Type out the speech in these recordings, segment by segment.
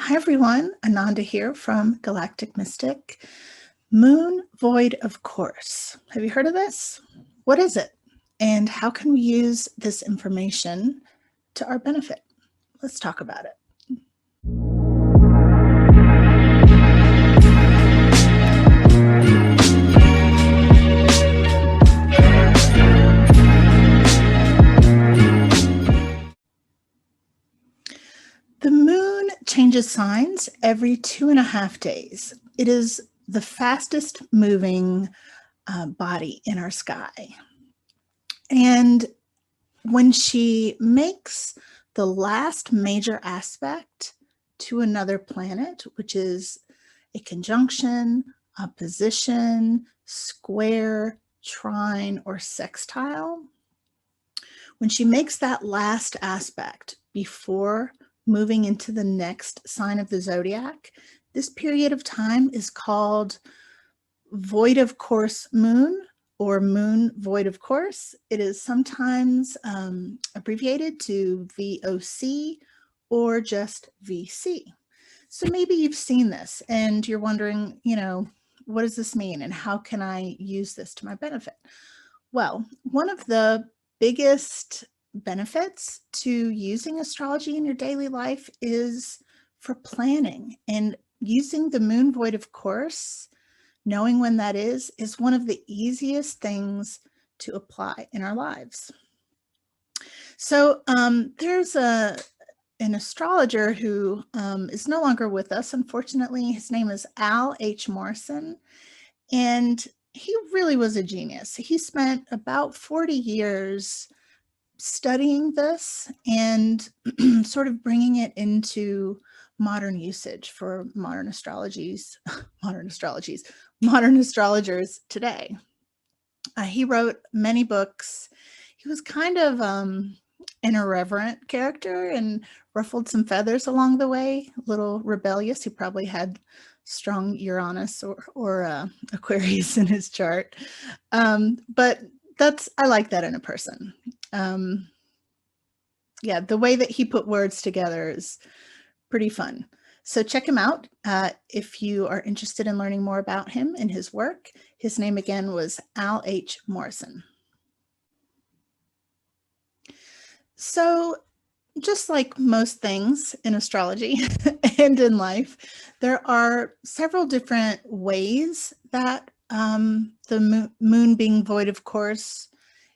Hi everyone, Ananda here from Galactic Mystic. Moon void of course. Have you heard of this? What is it? And how can we use this information to our benefit? Let's talk about it. The moon changes signs every 2.5 days. It is the fastest moving body in our sky. And when she makes the last major aspect to another planet, which is a conjunction, opposition, square, trine, or sextile, when she makes that last aspect before moving into the next sign of the zodiac, this period of time is called void of course moon, or moon void of course. It is sometimes abbreviated to VOC or just VC. So maybe you've seen this and you're wondering, what does this mean and how can I use this to my benefit? Well, one of the biggest benefits to using astrology in your daily life is for planning, and using the moon void of course, knowing when that is one of the easiest things to apply in our lives. So there's an astrologer who is no longer with us, unfortunately. His name is Al H. Morrison, and he really was a genius. He spent about 40 years studying this and sort of bringing it into modern usage for modern astrologers today. He wrote many books. He was kind of an irreverent character and ruffled some feathers along the way, a little rebellious. He probably had strong Uranus or Aquarius in his chart. But I like that in a person. Yeah, the way that he put words together is pretty fun. So check him out if you are interested in learning more about him and his work. His name again was Al H. Morrison. So just like most things in astrology and in life, there are several different ways that the moon being void of course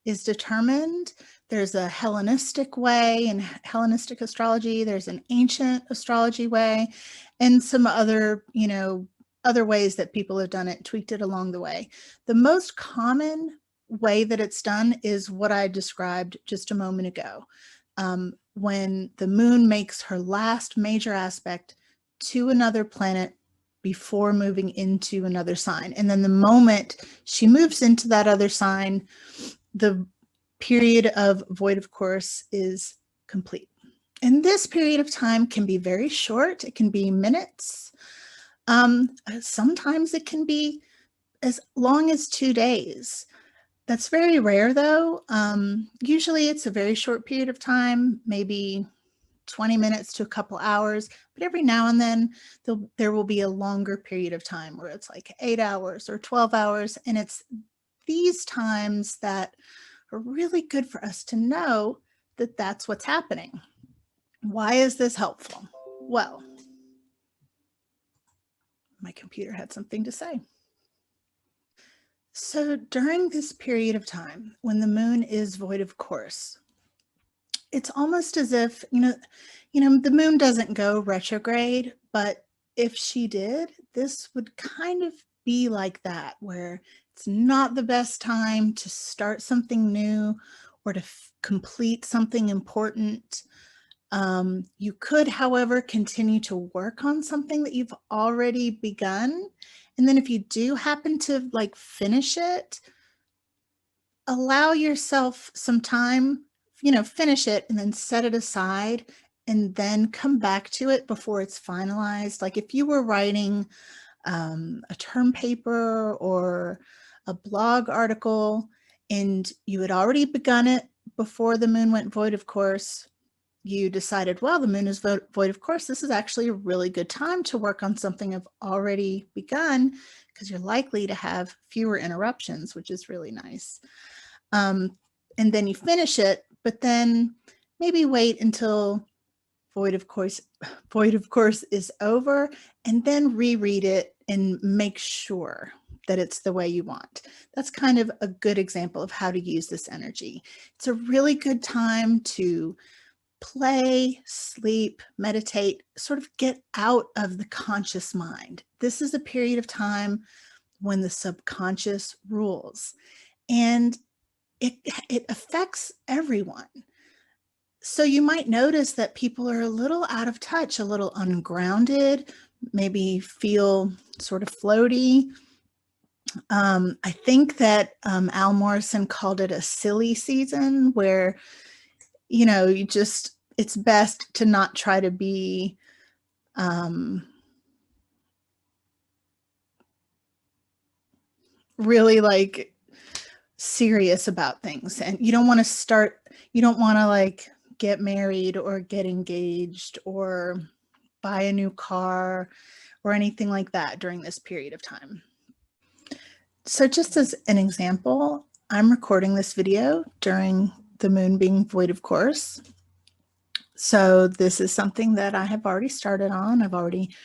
is determined. There's a Hellenistic way in Hellenistic astrology. There's an ancient astrology way, and some other ways that people have done it, tweaked it along the way. The most common way that it's done is what I described just a moment ago. When the moon makes her last major aspect to another planet before moving into another sign. And then the moment she moves into that other sign, the period of void of course is complete. And this period of time can be very short. It can be minutes. Sometimes it can be as long as 2 days. That's very rare though. Usually it's a very short period of time, maybe 20 minutes to a couple hours, but every now and then there will be a longer period of time where it's like 8 hours or 12 hours. And it's these times that are really good for us to know that that's what's happening. Why is this helpful? Well, my computer had something to say. So during this period of time, when the moon is void of course, it's almost as if, the moon doesn't go retrograde, but if she did, this would kind of be like that, where it's not the best time to start something new or to complete something important. You could, however, continue to work on something that you've already begun. And then if you do happen to finish it, allow yourself some time, finish it and then set it aside and then come back to it before it's finalized. Like if you were writing a term paper or a blog article and you had already begun it before the moon went void of course, you decided, well, the moon is void of course, this is actually a really good time to work on something I've already begun, because you're likely to have fewer interruptions, which is really nice. And then you finish it, but then maybe wait until void of course is over, and then reread it and make sure that it's the way you want. That's kind of a good example of how to use this energy. It's a really good time to play, sleep, meditate, sort of get out of the conscious mind. This is a period of time when the subconscious rules, and it affects everyone. So you might notice that people are a little out of touch, a little ungrounded, maybe feel sort of floaty. I think that Al Morrison called it a silly season, where, you know, it's best to not try to be really like serious about things. And you don't want to like get married or get engaged or buy a new car or anything like that during this period of time. So just as an example, I'm recording this video during the moon being void of course. So this is something that I have already started on. I've already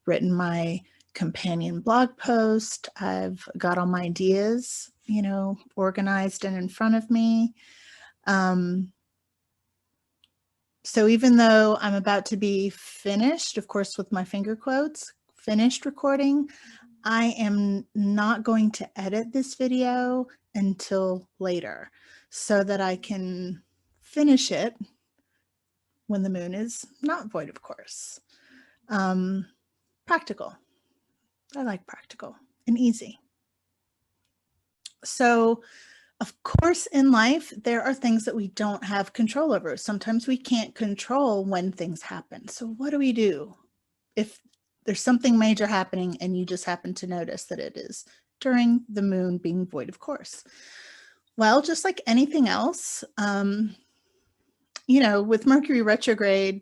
written my companion blog post. I've got all my ideas, you know, organized and in front of me. So even though I'm about to be finished, of course, with my finger quotes, finished recording, I am not going to edit this video until later so that I can finish it when the moon is not void of course. Practical. I like practical and easy. So, of course, in life, there are things that we don't have control over. Sometimes we can't control when things happen. So what do we do if there's something major happening and you just happen to notice that it is during the moon being void of course? Well, just like anything else, you know, with Mercury retrograde,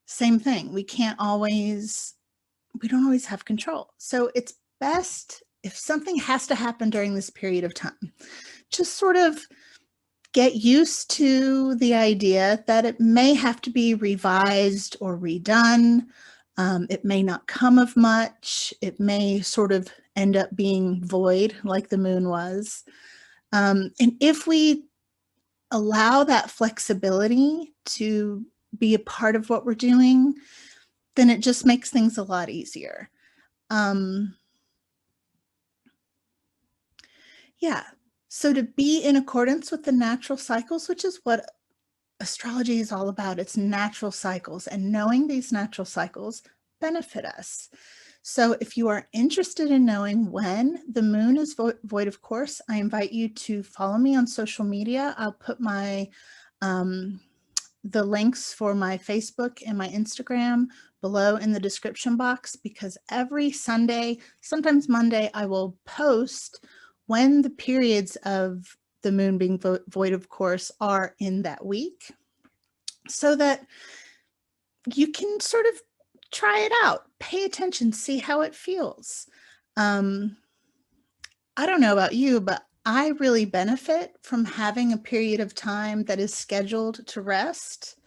same thing. We don't always have control. So it's best, if something has to happen during this period of time, just sort of get used to the idea that it may have to be revised or redone. It may not come of much. It may sort of end up being void like the moon was. And if we allow that flexibility to be a part of what we're doing, then it just makes things a lot easier. Yeah. So to be in accordance with the natural cycles, which is what astrology is all about, it's natural cycles, and knowing these natural cycles benefit us. So if you are interested in knowing when the moon is void of course, I invite you to follow me on social media. I'll put my the links for my Facebook and my Instagram below in the description box, because every Sunday, sometimes Monday, I will post when the periods of the moon being void of course are in that week, so that you can sort of try it out, pay attention, see how it feels. I don't know about you, but I really benefit from having a period of time that is scheduled to rest.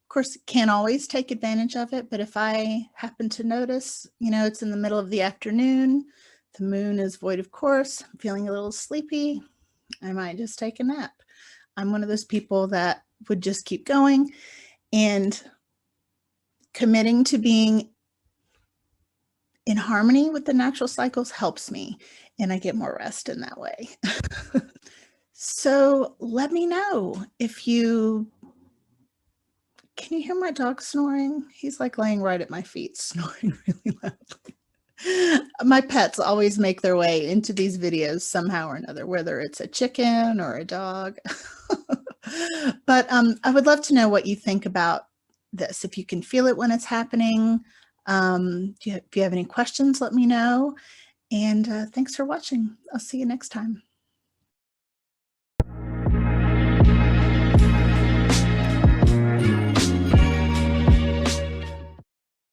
Of course, can't always take advantage of it, but if I happen to notice, you know, it's in the middle of the afternoon, the moon is void of course, I'm feeling a little sleepy, I might just take a nap. I'm one of those people that would just keep going, and committing to being in harmony with the natural cycles helps me, and I get more rest in that way. So let me know if you, can you hear my dog snoring? He's like laying right at my feet, snoring really loudly. My pets always make their way into these videos somehow or another, whether it's a chicken or a dog. But I would love to know what you think about this. If you can feel it when it's happening. If you have any questions, let me know. And thanks for watching. I'll see you next time.